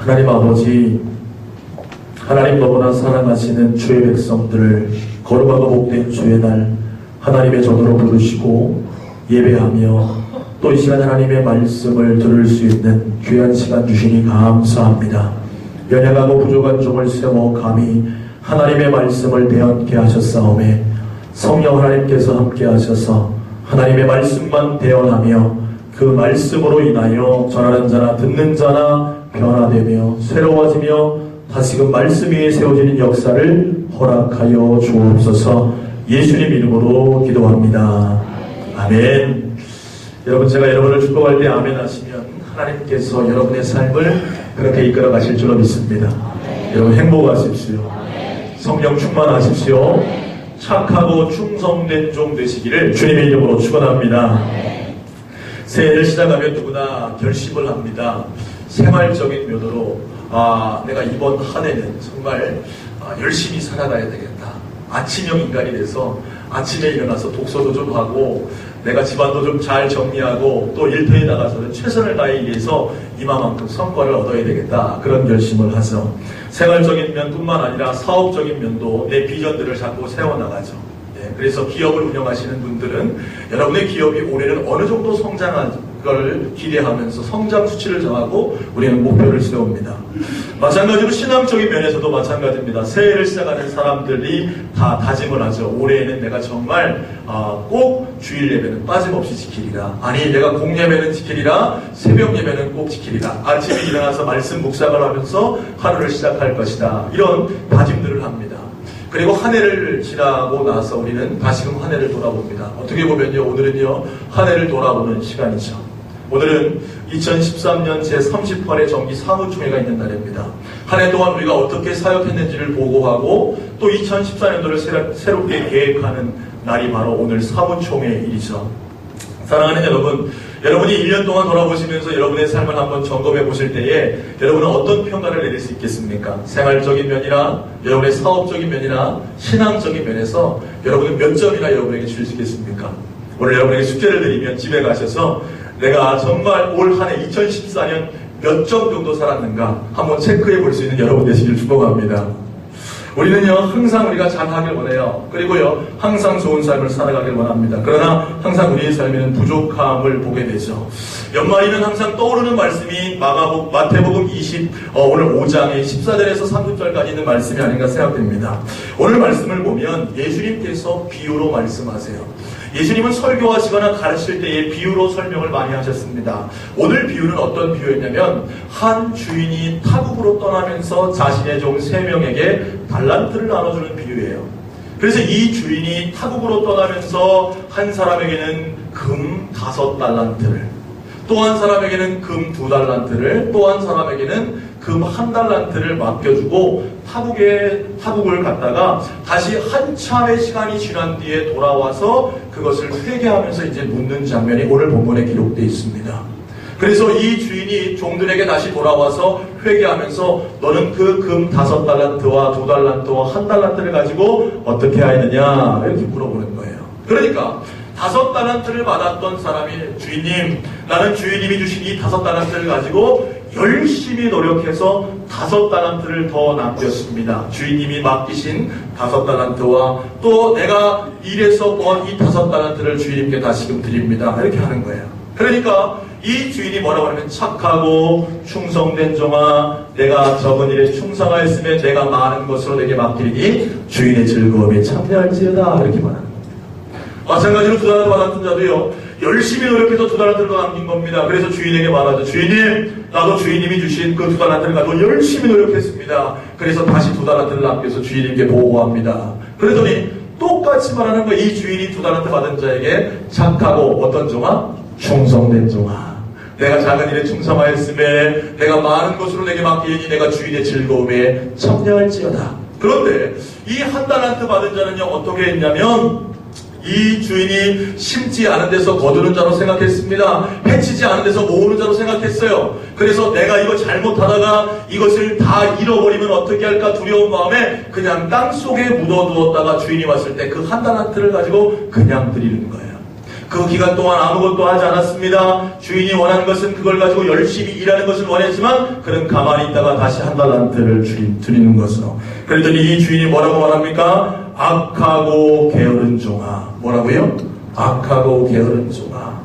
하나님 아버지, 하나님 너무나 사랑하시는 주의 백성들을 거룩하고 복된 주의 날 하나님의 전으로 부르시고 예배하며 또 이 시간 하나님의 말씀을 들을 수 있는 귀한 시간 주시니 감사합니다. 연약하고 부족한 종을 세워 감히 하나님의 말씀을 대언케 하셨사오매 성령 하나님께서 함께 하셔서 하나님의 말씀만 대언하며 그 말씀으로 인하여 전하는 자나 듣는 자나 변화되며 새로워지며 다시금 말씀 위에 세워지는 역사를 허락하여 주옵소서. 예수님 이름으로 기도합니다. 아멘. 여러분, 제가 여러분을 축복할 때 아멘 하시면 하나님께서 여러분의 삶을 그렇게 이끌어 가실 줄로 믿습니다. 여러분 행복하십시오. 성령 충만하십시오. 착하고 충성된 종 되시기를 주님의 이름으로 축원합니다. 새해를 시작하면 누구나 결심을 합니다. 생활적인 면으로 내가 이번 한 해는 정말 열심히 살아가야 되겠다. 아침형 인간이 돼서 아침에 일어나서 독서도 좀 하고 내가 집안도 좀 잘 정리하고 또 일터에 나가서는 최선을 다하기 위해서 이만큼 성과를 얻어야 되겠다. 그런 결심을 하죠. 생활적인 면뿐만 아니라 사업적인 면도 내 비전들을 자꾸 세워나가죠. 그래서 기업을 운영하시는 분들은 여러분의 기업이 올해는 어느 정도 성장할 걸 기대하면서 성장 수치를 정하고 우리는 목표를 세웁니다. 마찬가지로 신앙적인 면에서도 마찬가지입니다. 새해를 시작하는 사람들이 다 다짐을 하죠. 올해에는 내가 정말 꼭 주일 예배는 빠짐없이 지키리라. 아니 내가 공예배는 지키리라. 새벽 예배는 꼭 지키리라. 아침에 일어나서 말씀 묵상을 하면서 하루를 시작할 것이다. 이런 다짐들을 합니다. 그리고 한 해를 지나고 나서 우리는 다시금 한 해를 돌아봅니다. 어떻게 보면요, 오늘은요 한 해를 돌아보는 시간이죠. 오늘은 2013년 제38회 정기 사무총회가 있는 날입니다. 한 해 동안 우리가 어떻게 사역했는지를 보고하고 또 2014년도를 새롭게 계획하는 날이 바로 오늘 사무총회일이죠. 사랑하는 여러분, 여러분이 1년 동안 돌아보시면서 여러분의 삶을 한번 점검해 보실 때에 여러분은 어떤 평가를 내릴 수 있겠습니까? 생활적인 면이나 여러분의 사업적인 면이나 신앙적인 면에서 여러분은 몇 점이나 여러분에게 줄 수 있겠습니까? 오늘 여러분에게 숙제를 드리면 집에 가셔서 내가 정말 올 한 해 2014년 몇 점 정도 살았는가 한번 체크해 볼 수 있는 여러분 되시길 축복합니다. 우리는요 항상 우리가 잘하길 원해요. 그리고요 항상 좋은 삶을 살아가길 원합니다. 그러나 항상 우리의 삶에는 부족함을 보게 되죠. 연말이면 항상 떠오르는 말씀이 마태복음 오늘 5장의 14절에서 30절까지 있는 말씀이 아닌가 생각됩니다. 오늘 말씀을 보면 예수님께서 비유로 말씀하세요. 예수님은 설교하시거나 가르칠 때에 비유로 설명을 많이 하셨습니다. 오늘 비유는 어떤 비유였냐면 한 주인이 타국으로 떠나면서 자신의 종 3명에게 달란트를 나눠주는 비유예요. 그래서 이 주인이 타국으로 떠나면서 한 사람에게는 금 5달란트를, 또 한 사람에게는 금 2달란트를, 또 한 사람에게는 금 1달란트를 맡겨주고 타국을 갔다가 다시 한참의 시간이 지난 뒤에 돌아와서 그것을 회개하면서 이제 묻는 장면이 오늘 본문에 기록되어 있습니다. 그래서 이 주인이 종들에게 다시 돌아와서 회개하면서 너는 그 금 5달란트와 2달란트와 1달란트를 가지고 어떻게 하였느냐 이렇게 물어보는 거예요. 그러니까 5달란트를 받았던 사람이 주인님, 나는 주인님이 주신 이 5달란트를 가지고 열심히 노력해서 5달란트를 더 남겼습니다. 주인님이 맡기신 5달란트와 또 내가 일해서 번 이 5달란트를 주인님께 다시금 드립니다. 이렇게 하는 거예요. 그러니까 이 주인이 뭐라고 하냐면 착하고 충성된 종아, 내가 적은 일에 충성하였으면 내가 많은 것으로 내게 맡기니 주인의 즐거움에 참여할지어다 이렇게 말합니다. 마찬가지로 2달란트 받았던 자도요 열심히 노력해서 2달란트를 더 남긴 겁니다. 그래서 주인에게 말하죠. 주인님, 나도 주인님이 주신 그 2달란트를 가지고 열심히 노력했습니다. 그래서 다시 2달란트를 남겨서 주인님께 보고합니다. 그러더니 똑같이 말하는 거예요. 이 주인이 2달란트 받은 자에게 착하고 어떤 종아? 충성된 종아, 내가 작은 일에 충성하였음에 내가 많은 것으로 내게 맡기니 내가 주인의 즐거움에 참여할지어다. 그런데 이 1달란트 받은 자는요 어떻게 했냐면 이 주인이 심지 않은 데서 거두는 자로 생각했습니다. 해치지 않은 데서 모으는 자로 생각했어요. 그래서 내가 이거 잘못하다가 이것을 다 잃어버리면 어떻게 할까 두려운 마음에 그냥 땅속에 묻어두었다가 주인이 왔을 때 그 1달란트를 가지고 그냥 드리는 거예요. 그 기간 동안 아무것도 하지 않았습니다. 주인이 원하는 것은 그걸 가지고 열심히 일하는 것을 원했지만 그는 가만히 있다가 다시 한 달란트를 드리는 것으로. 그랬더니 이 주인이 뭐라고 말합니까? 악하고 게으른 종아. 뭐라고요? 악하고 게으른 종아.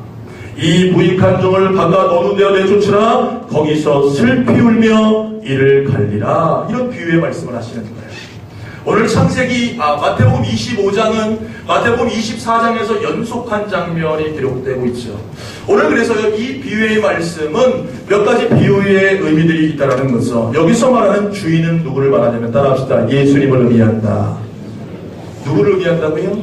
이 무익한 종을 바깥 어두운 데로 내쫓으라. 거기서 슬피 울며 이를 갈리라. 이런 비유의 말씀을 하시는 거예요. 오늘 창세기 마태복음 25장은 마태복음 24장에서 연속한 장면이 기록되고 있죠. 오늘 그래서 이 비유의 말씀은 몇 가지 비유의 의미들이 있다는 것을, 여기서 말하는 주인은 누구를 말하냐면 따라합시다. 예수님을 의미한다. 누구를 의미한다고요?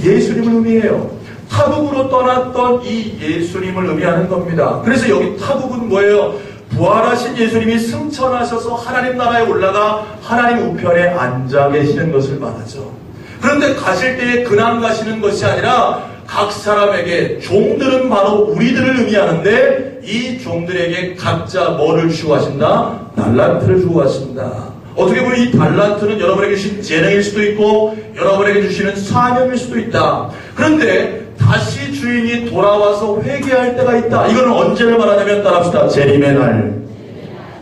예수님을 의미해요. 타국으로 떠났던 이 예수님을 의미하는 겁니다. 그래서 여기 타국은 뭐예요? 부활하신 예수님이 승천하셔서 하나님 나라에 올라가 하나님 우편에 앉아 계시는 것을 말하죠. 그런데 가실 때에 그냥 가시는 것이 아니라 각 사람에게, 종들은 바로 우리들을 의미하는데 이 종들에게 각자 뭐를 주고 가신다? 달란트를 주고 가신다. 어떻게 보면 이 달란트는 여러분에게 주신 재능일 수도 있고 여러분에게 주시는 사명일 수도 있다. 그런데 다시 주인이 돌아와서 회개할 때가 있다. 이거는 언제를 말하냐면 따라합시다. 재림의 날.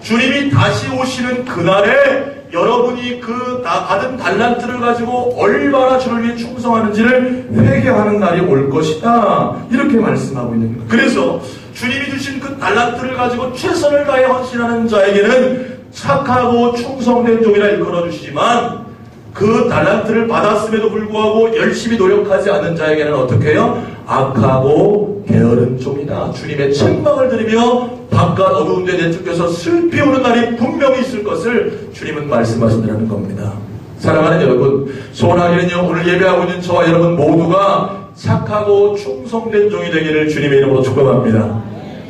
주님이 다시 오시는 그날에 여러분이 그 받은 달란트를 가지고 얼마나 주를 위해 충성하는지를 회개하는 날이 올 것이다. 이렇게 말씀하고 있는 거예요. 그래서 주님이 주신 그 달란트를 가지고 최선을 다해 헌신하는 자에게는 착하고 충성된 종이라 일컬어 주시지만, 그 달란트를 받았음에도 불구하고 열심히 노력하지 않는 자에게는 어떻게 해요? 악하고 게으른 종이다. 주님의 책망을 들으며 바깥 어두운 데 내쫓겨서 슬피 우는 날이 분명히 있을 것을 주님은 말씀하신다는 겁니다. 사랑하는 여러분, 소원하기는요, 오늘 예배하고 있는 저와 여러분 모두가 착하고 충성된 종이 되기를 주님의 이름으로 축복합니다.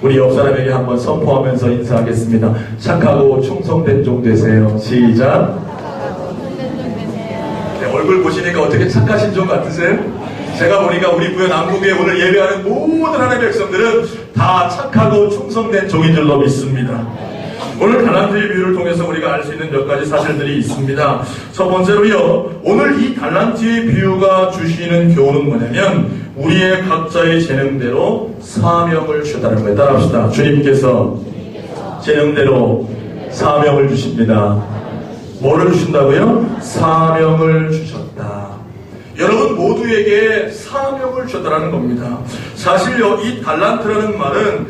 우리 옆 사람에게 한번 선포하면서 인사하겠습니다. 착하고 충성된 종 되세요. 시작. 얼굴 보시니까 어떻게 착하신 종 같으세요? 제가 보니까 우리 부여 남북에 오늘 예배하는 모든 하나님의 백성들은 다 착하고 충성된 종인 줄로 믿습니다. 오늘 달란트의 비유를 통해서 우리가 알 수 있는 몇 가지 사실들이 있습니다. 첫 번째로요, 오늘 이 달란트의 비유가 주시는 교훈은 뭐냐면 우리의 각자의 재능대로 사명을 주셨다는 거예요. 따라합시다. 주님께서 재능대로 사명을 주십니다. 뭐를 주신다고요? 사명을 주셨다. 여러분 모두에게 사명을 주셨다는 겁니다. 사실요, 이 달란트라는 말은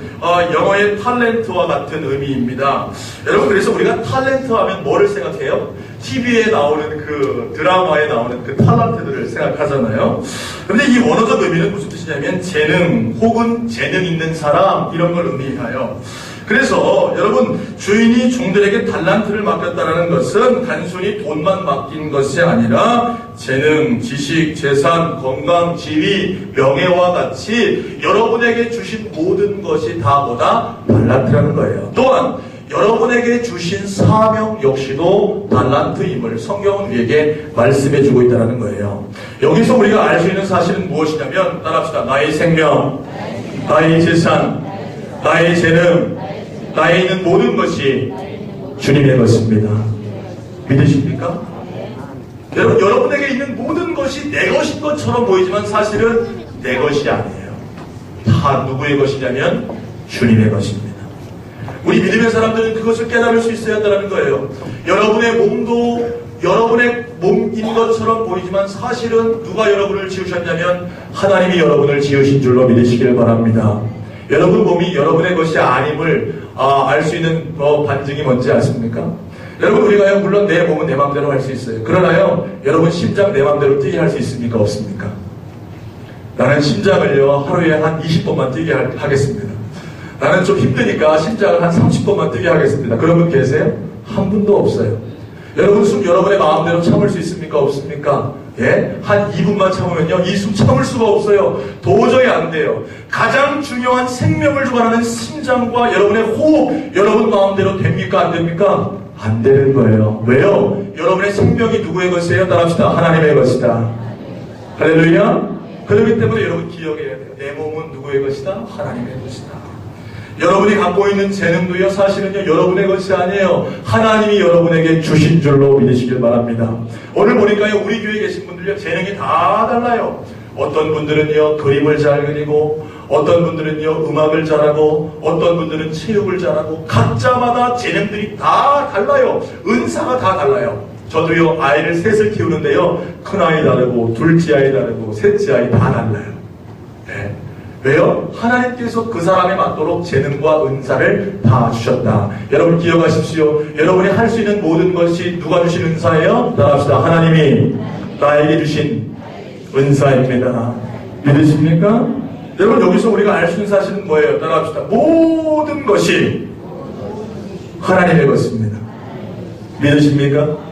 영어의 탤런트와 같은 의미입니다. 여러분, 그래서 우리가 탤런트 하면 뭐를 생각해요? TV에 나오는 그 드라마에 나오는 그 탤런트들을 생각하잖아요. 그런데 이 원어적 의미는 무슨 뜻이냐면 재능 혹은 재능 있는 사람, 이런 걸 의미해요. 그래서 여러분, 주인이 종들에게 달란트를 맡겼다는 것은 단순히 돈만 맡긴 것이 아니라 재능, 지식, 재산, 건강, 지위, 명예와 같이 여러분에게 주신 모든 것이 다 뭐다? 달란트라는 거예요. 또한 여러분에게 주신 사명 역시도 달란트임을 성경은 우리에게 말씀해주고 있다는 거예요. 여기서 우리가 알 수 있는 사실은 무엇이냐면 따라합시다. 나의 생명, 나의 재산, 나의 재능, 나에 있는 모든 것이 주님의 것입니다. 믿으십니까? 여러분, 여러분에게 있는 모든 것이 내 것인 것처럼 보이지만 사실은 내 것이 아니에요. 다 누구의 것이냐면 주님의 것입니다. 우리 믿음의 사람들은 그것을 깨달을 수 있어야 한다는 거예요. 여러분의 몸도 여러분의 몸인 것처럼 보이지만 사실은 누가 여러분을 지으셨냐면 하나님이 여러분을 지으신 줄로 믿으시길 바랍니다. 여러분 몸이 여러분의 것이 아님을 알 수 있는 반증이 뭔지 아십니까? 여러분, 우리가요, 물론 내 몸은 내 마음대로 할 수 있어요. 그러나요, 여러분 심장 내 마음대로 뛰게 할 수 있습니까? 없습니까? 나는 심장을요, 하루에 한 20번만 뛰게 하겠습니다. 나는 좀 힘드니까 심장을 한 30번만 뛰게 하겠습니다. 그런 분 계세요? 한 분도 없어요. 여러분 숨 여러분의 마음대로 참을 수 있습니까? 없습니까? 예? 한 2분만 참으면요, 이 숨 참을 수가 없어요. 도저히 안 돼요. 가장 중요한 생명을 주관하는 심장과 여러분의 호흡, 여러분 마음대로 됩니까? 안 됩니까? 안 되는 거예요. 왜요? 여러분의 생명이 누구의 것이에요? 따라합시다. 하나님의 것이다. 할렐루야. 그렇기 때문에 여러분 기억해야 돼요. 내 몸은 누구의 것이다? 하나님의 것이다. 여러분이 갖고 있는 재능도요, 사실은요, 여러분의 것이 아니에요. 하나님이 여러분에게 주신 줄로 믿으시길 바랍니다. 오늘 보니까요, 우리 교회에 계신 분들요, 재능이 다 달라요. 어떤 분들은요 그림을 잘 그리고, 어떤 분들은요 음악을 잘하고, 어떤 분들은 체육을 잘하고, 각자마다 재능들이 다 달라요. 은사가 다 달라요. 저도요 아이를 셋을 키우는데요, 큰아이 다르고 둘째 아이 다르고 셋째 아이 다 달라요. 네. 왜요? 하나님께서 그 사람에 맞도록 재능과 은사를 다 주셨다. 여러분 기억하십시오. 여러분이 할 수 있는 모든 것이 누가 주신 은사예요? 따라합시다. 하나님이 나에게 주신 은사입니다. 믿으십니까? 여러분 여기서 우리가 알 수 있는 사실은 뭐예요? 따라합시다. 모든 것이 하나님의 것입니다. 믿으십니까?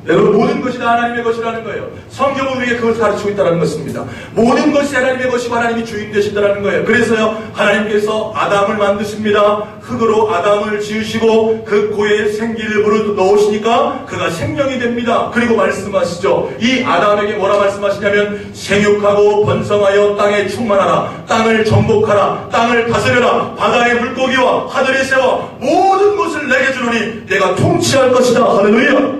여러분 모든 것이 다 하나님의 것이라는 거예요. 성경은 우리에게 그걸 가르치고 있다는 것입니다. 모든 것이 하나님의 것이고 하나님이 주인 되신다는 거예요. 그래서요 하나님께서 아담을 만드십니다. 흙으로 아담을 지으시고 그 코에 생기를 불어 넣으시니까 그가 생명이 됩니다. 그리고 말씀하시죠. 이 아담에게 뭐라 말씀하시냐면 생육하고 번성하여 땅에 충만하라, 땅을 정복하라, 땅을 다스려라, 바다의 물고기와 하늘의 새와 모든 것을 내게 주노니 내가 통치할 것이다. 할렐루야.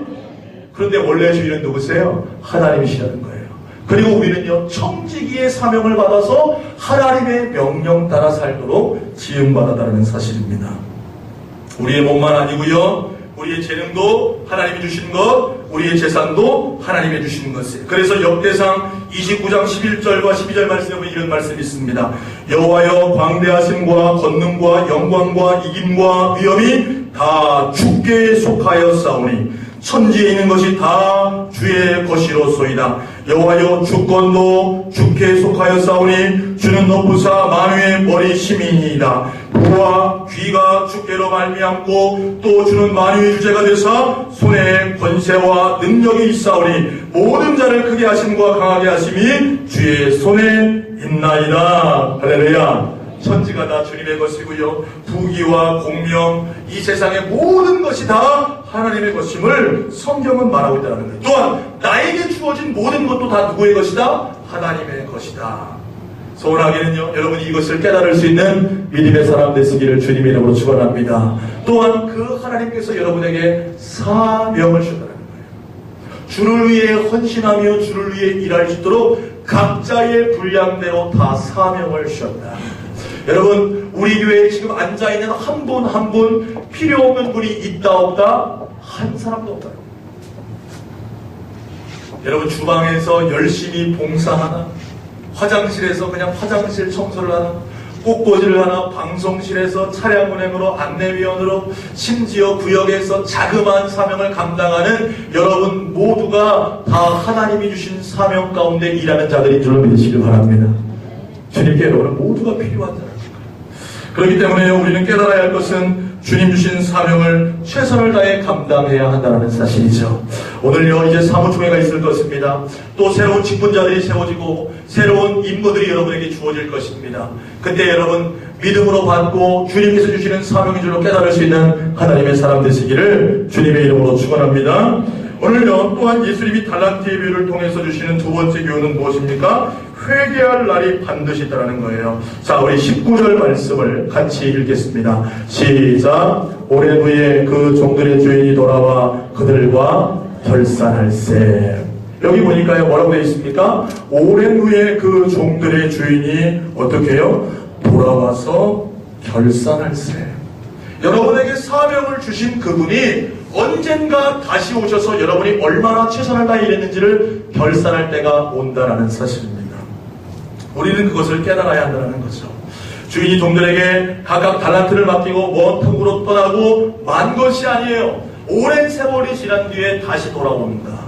그런데 원래 주인은 누구세요? 하나님이시라는 거예요. 그리고 우리는요 청지기의 사명을 받아서 하나님의 명령 따라 살도록 지음받았다는 사실입니다. 우리의 몸만 아니고요, 우리의 재능도 하나님이 주시는 것, 우리의 재산도 하나님이 주시는 것이에요. 그래서 역대상 29장 11절과 12절 말씀에 보면 이런 말씀이 있습니다. 여호와여 광대하심과 권능과 영광과 이김과 위엄이 다 주께 속하였사오니 천지에 있는 것이 다 주의 것이로소이다. 여호와여 주권도 주께 속하였사오니 주는 높으사 만유의 머리심이니이다. 부와 귀가 주께로 말미암고 또 주는 만유의 주제가 되사 손에 권세와 능력이 있사오니 모든 자를 크게 하심과 강하게 하심이 주의 손에 있나이다. 할렐루야. 천지가 다 주님의 것이고요, 부귀와 공명, 이 세상의 모든 것이 다 하나님의 것임을 성경은 말하고 있다는 거예요. 또한 나에게 주어진 모든 것도 다 누구의 것이다? 하나님의 것이다. 소원하기는요 여러분이 이것을 깨달을 수 있는 믿음의 사람 되시기를 주님의 이름으로 축원합니다. 또한 그 하나님께서 여러분에게 사명을 주셨다는 거예요. 주를 위해 헌신하며 주를 위해 일할 수 있도록 각자의 분량대로 다 사명을 주셨다. 여러분 우리 교회에 지금 앉아있는 한 분 한 분 필요 없는 분이 있다 없다? 한 사람도 없다. 여러분 주방에서 열심히 봉사하나, 화장실에서 그냥 화장실 청소를 하나, 꽃꽂이를 하나, 방송실에서 차량 운행으로 안내위원으로, 심지어 구역에서 자그마한 사명을 감당하는 여러분 모두가 다 하나님이 주신 사명 가운데 일하는 자들인 줄로 믿으시길 바랍니다. 주님께 여러분 모두가 필요한 자라는 거예요. 그렇기 때문에 우리는 깨달아야 할 것은 주님 주신 사명을 최선을 다해 감당해야 한다는 사실이죠. 오늘요 이제 사무총회가 있을 것입니다. 또 새로운 직분자들이 세워지고 새로운 임무들이 여러분에게 주어질 것입니다. 그때 여러분 믿음으로 받고 주님께서 주시는 사명인 줄로 깨달을 수 있는 하나님의 사람 되시기를 주님의 이름으로 축원합니다. 오늘요 또한 예수님이 달란트의 비유를 통해서 주시는 두 번째 교훈은 무엇입니까? 회개할 날이 반드시 있다는 거예요. 자, 우리 19절 말씀을 같이 읽겠습니다. 시작. 오랜 후에 그 종들의 주인이 돌아와 그들과 결산할세. 여기 보니까요 뭐라고 되어 있습니까? 오랜 후에 그 종들의 주인이 어떻게 해요? 돌아와서 결산할세. 여러분에게 사명을 주신 그분이 언젠가 다시 오셔서 여러분이 얼마나 최선을 다해 일했는지를 결산할 때가 온다라는 사실입니다. 우리는 그것을 깨달아야 한다는 거죠. 주인이 종들에게 각각 달란트를 맡기고 먼 통으로 떠나고 만 것이 아니에요. 오랜 세월이 지난 뒤에 다시 돌아옵니다.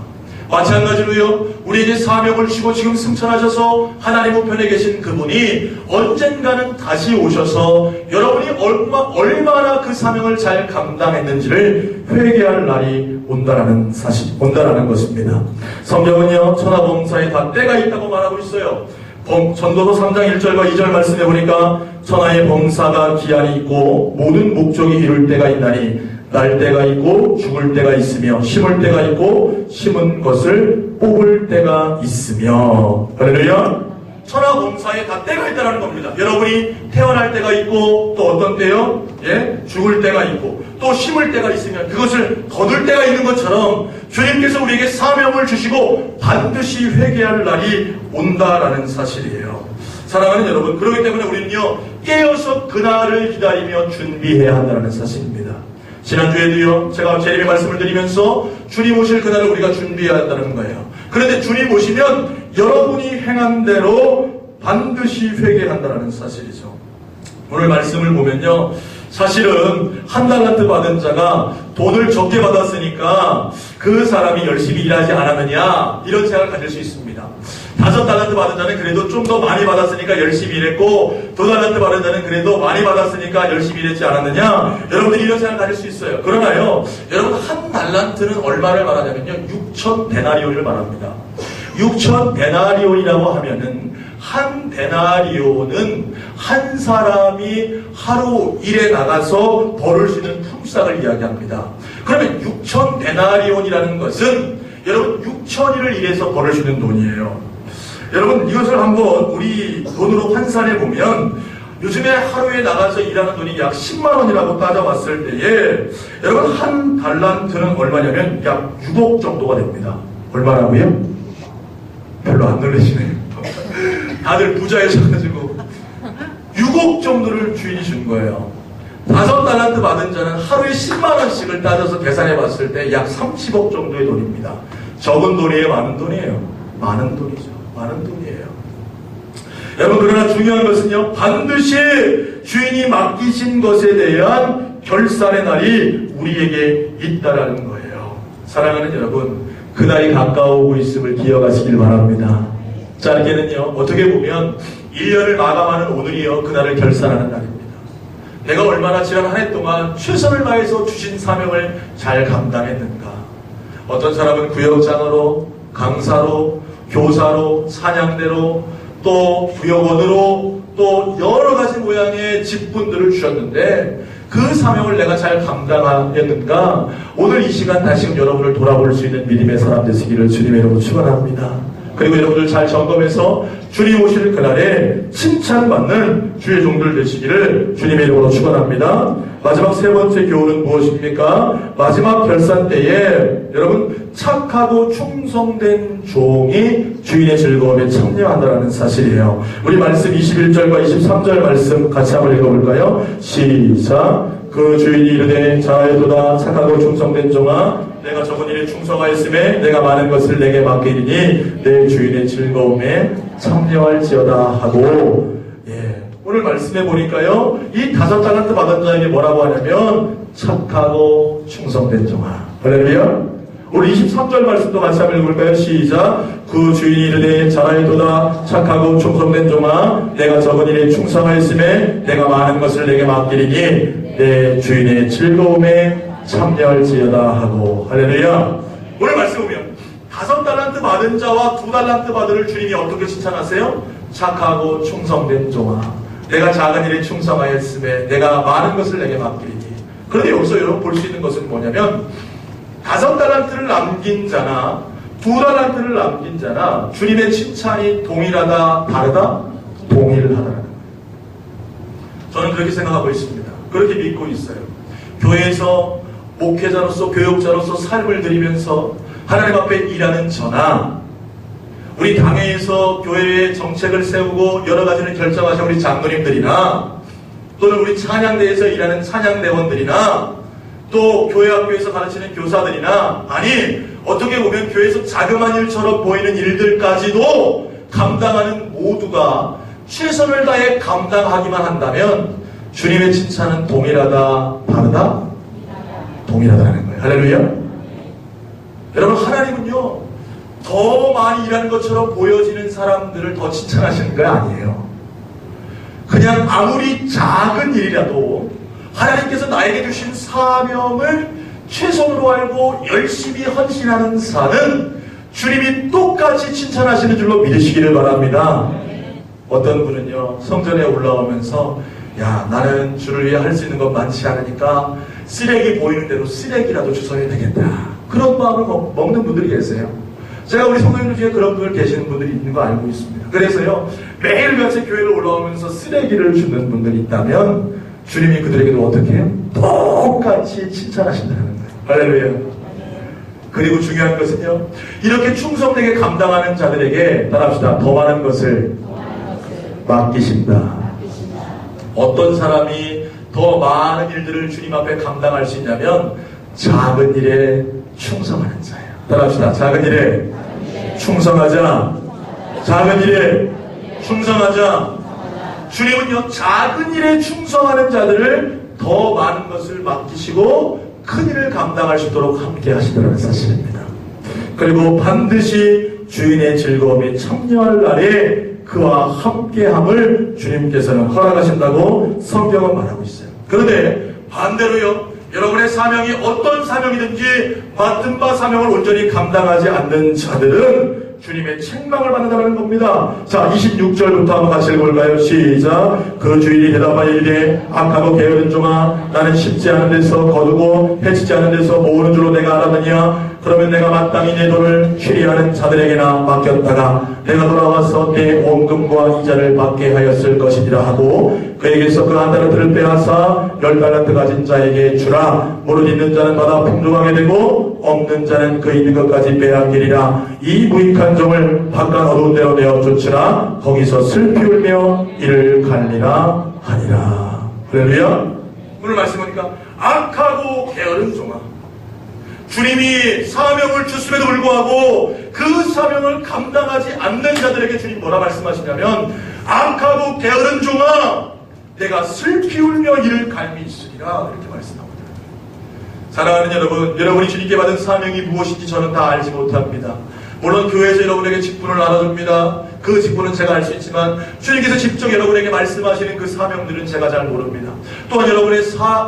마찬가지로요 우리에게 사명을 주시고 지금 승천하셔서 하나님 우편에 계신 그분이 언젠가는 다시 오셔서 여러분이 얼마나 그 사명을 잘 감당했는지를 회개할 날이 온다라는 사실, 온다라는 것입니다. 성경은요 천하봉사에 다 때가 있다고 말하고 있어요. 전도서 3장 1절과 2절 말씀해 보니까 천하의 봉사가 기한이 있고 모든 목적이 이룰 때가 있나니 날 때가 있고 죽을 때가 있으며 심을 때가 있고 심은 것을 뽑을 때가 있으며. 할렐루야. 천하공사에 다 때가 있다는 겁니다. 여러분이 태어날 때가 있고 또 어떤 때요? 예? 죽을 때가 있고 또 심을 때가 있으면 그것을 거둘 때가 있는 것처럼 주님께서 우리에게 사명을 주시고 반드시 회개할 날이 온다라는 사실이에요. 사랑하는 여러분, 그렇기 때문에 우리는요 깨어서 그날을 기다리며 준비해야 한다는 사실입니다. 지난주에도요 제가 재림의 말씀을 드리면서 주님 오실 그날을 우리가 준비해야 한다는 거예요. 그런데 주님 오시면 여러분이 행한 대로 반드시 회개한다는 사실이죠. 오늘 말씀을 보면요 사실은 한 달란트 받은 자가 돈을 적게 받았으니까 그 사람이 열심히 일하지 않았느냐 이런 생각을 가질 수 있습니다. 5달란트 받은 자는 그래도 좀 더 많이 받았으니까 열심히 일했고 2달란트 받은 자는 그래도 많이 받았으니까 열심히 일했지 않았느냐 여러분들이 이런 생각을 가질 수 있어요. 그러나요 여러분 한 달란트는 얼마를 말하냐면요 6천 데나리온을 말합니다. 6천 데나리온이라고 하면은 한 데나리온은 한 사람이 하루 일에 나가서 벌을 수 있는 품삯을 이야기합니다. 그러면 6천 데나리온이라는 것은 여러분 6천일을 일해서 벌을 수 있는 돈이에요. 여러분 이것을 한번 우리 돈으로 환산해 보면 요즘에 하루에 나가서 일하는 돈이 약 10만 원이라고 따져봤을 때에 여러분 한 달란트는 얼마냐면 약 6억 정도가 됩니다. 얼마라고요? 별로 안 놀라시네요. 다들 부자이셔가지고 6억 정도를 주인이 준 거예요. 5달란트 받은 자는 하루에 10만 원씩을 따져서 계산해 봤을 때 약 30억 정도의 돈입니다. 적은 돈이에요? 많은 돈이에요? 많은 돈이죠. 많은 돈이에요. 여러분 그러나 중요한 것은요 반드시 주인이 맡기신 것에 대한 결산의 날이 우리에게 있다라는 거예요. 사랑하는 여러분 그날이 가까워오고 있음을 기억하시길 바랍니다. 짧게는요 어떻게 보면 1년을 마감하는 오늘이요 그날을 결산하는 날입니다. 내가 얼마나 지난 한 해 동안 최선을 다해서 주신 사명을 잘 감당했는가. 어떤 사람은 구역장으로 강사로 교사로 사냥대로 또 부역원으로 또 여러 가지 모양의 직분들을 주셨는데 그 사명을 내가 잘 감당하였는가. 오늘 이 시간 다시금 여러분을 돌아볼 수 있는 믿음의 사람 되시기를 주님의 이름으로 축원합니다. 그리고 여러분들 잘 점검해서 주님 오실 그날에 칭찬받는 주의 종들 되시기를 주님의 이름으로 축원합니다. 마지막 세 번째 교훈은 무엇입니까? 마지막 결산 때에 여러분 착하고 충성된 종이 주인의 즐거움에 참여한다는 사실이에요. 우리 말씀 21절과 23절 말씀 같이 한번 읽어볼까요? 시작. 그 주인이 이르되 자하여도다 착하고 충성된 종아 내가 적은 일에 충성하였음에 내가 많은 것을 내게 맡기리니 내 주인의 즐거움에 참여할지어다 하고. 오늘 말씀해 보니까요 이 5달란트 받은 자에게 뭐라고 하냐면 착하고 충성된 종아. 할렐루야. 오늘 23절 말씀도 같이 한번 읽어볼까요? 시작. 그 주인이 이르되 잘하여도다 착하고 충성된 종아 내가 적은 일에 충성하였음에 내가 많은 것을 내게 맡기리니 내 주인의 즐거움에 참여할지어다 하고. 할렐루야. 오늘 말씀 보면 5달란트 받은 자와 2달란트 받은 주인이 어떻게 칭찬하세요? 착하고 충성된 종아 내가 작은 일에 충성하였음에 내가 많은 것을 내게 맡기리니. 그런데 여기서 여러분 볼 수 있는 것은 뭐냐면 5달란트를 남긴 자나 2달란트를 남긴 자나 주님의 칭찬이 동일하다 다르다? 동일하다라는 거예요. 저는 그렇게 생각하고 있습니다. 그렇게 믿고 있어요. 교회에서 목회자로서 교육자로서 삶을 드리면서 하나님 앞에 일하는 저나 우리 당회에서 교회의 정책을 세우고 여러 가지를 결정하신 우리 장로님들이나 또는 우리 찬양대에서 일하는 찬양대원들이나 또 교회학교에서 가르치는 교사들이나 아니 어떻게 보면 교회에서 자그마한 일처럼 보이는 일들까지도 감당하는 모두가 최선을 다해 감당하기만 한다면 주님의 칭찬은 동일하다 다르다? 동일하다는 거예요. 할렐루야. 여러분 하나님은요 더 많이 일하는 것처럼 보여지는 사람들을 더 칭찬하시는 거 아니에요. 그냥 아무리 작은 일이라도 하나님께서 나에게 주신 사명을 최선으로 알고 열심히 헌신하는 자는 주님이 똑같이 칭찬하시는 줄로 믿으시기를 바랍니다. 어떤 분은요 성전에 올라오면서 야 나는 주를 위해 할 수 있는 것 많지 않으니까 쓰레기 보이는 대로 쓰레기라도 주워야 되겠다 그런 마음을 먹는 분들이 계세요. 제가 우리 성도님들 중에 그런 분들 계시는 분들이 있는 거 알고 있습니다. 그래서요, 매일같이 교회를 올라오면서 쓰레기를 주는 분들이 있다면 주님이 그들에게도 어떻게 해요? 똑같이 칭찬하신다는 거예요. 할렐루야. 그리고 중요한 것은요, 이렇게 충성되게 감당하는 자들에게 따라합시다. 더 많은 것을 맡기신다. 어떤 사람이 더 많은 일들을 주님 앞에 감당할 수 있냐면 작은 일에 충성하는 자예요. 따라합시다. 작은 일에 충성하자. 작은 일에 충성하자. 주님은요, 작은 일에 충성하는 자들을 더 많은 것을 맡기시고 큰 일을 감당할 수 있도록 함께 하시더라는 사실입니다. 그리고 반드시 주인의 즐거움에 참여할 날에 그와 함께함을 주님께서는 허락하신다고 성경은 말하고 있어요. 그런데 반대로요, 여러분의 사명이 어떤 사명이든지 맡은 바 사명을 온전히 감당하지 않는 자들은 주님의 책망을 받는다는 겁니다. 자, 26절부터 한번 같이 읽어볼까요? 시작. 그 주인이 대답하여 이르되 악하고 게으른 종아, 나는 심지 않은 데서 거두고 해치지 않은 데서 모으는 줄로 내가 알았느냐? 그러면 내가 마땅히 내 돈을 취리하는 자들에게나 맡겼다가 내가 돌아와서 내 원금과 이자를 받게 하였을 것이니라 하고 그에게서 그 한 달란트를 빼앗아 10달란트 가진 자에게 주라. 무릇 있는 자는 받아 풍족하게 되고 없는 자는 그 있는 것까지 빼앗기리라. 이 무익한 종을 바깥 어두운 데로 내어 쫓으라. 거기서 슬피 울며 이를 갈리라 하니라. 할렐루야. 오늘 말씀 보니까 악하고 게으른 종아, 주님이 사명을 주심에도 불구하고 그 사명을 감당하지 않는 자들에게 주님 뭐라 말씀하시냐면 악하고 게으른 종아, 내가 슬피 울며 이를 갈미 있으리라 이렇게 말씀합니다. 사랑하는 여러분, 여러분이 주님께 받은 사명이 무엇인지 저는 다 알지 못합니다. 물론 교회에서 여러분에게 직분을 나눠줍니다. 그 직분은 제가 알 수 있지만 주님께서 직접 여러분에게 말씀하시는 그 사명들은 제가 잘 모릅니다. 또한 여러분의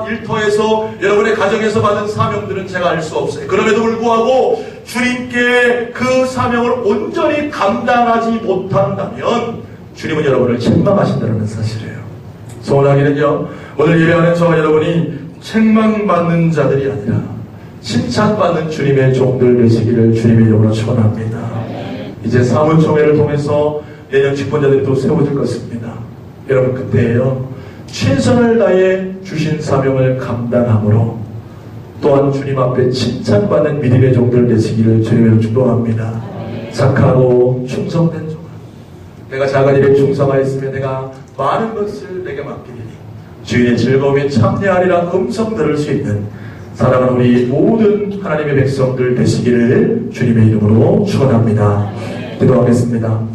일터에서 여러분의 가정에서 받은 사명들은 제가 알 수 없어요. 그럼에도 불구하고 주님께 그 사명을 온전히 감당하지 못한다면 주님은 여러분을 책망하신다는 사실이에요. 소원하기는요, 오늘 예배하는 저와 여러분이 책망받는 자들이 아니라 칭찬받는 주님의 종들 되시기를 주님의 이름으로 축원합니다. 이제 사무총회를 통해서 내년 직분자들이 또 세워질 것입니다. 여러분, 그때에요, 최선을 다해 주신 사명을 감당함으로 또한 주님 앞에 칭찬받는 믿음의 종들 되시기를 주님의 축복합니다. 착하고 충성된 종아, 내가 작은 일에 충성하였으면 내가 많은 것을 내게 맡기리니 주인의 즐거움에 참여하리라 음성 들을 수 있는 사랑하는 우리 모든 하나님의 백성들 되시기를 주님의 이름으로 축원합니다. 기도하겠습니다.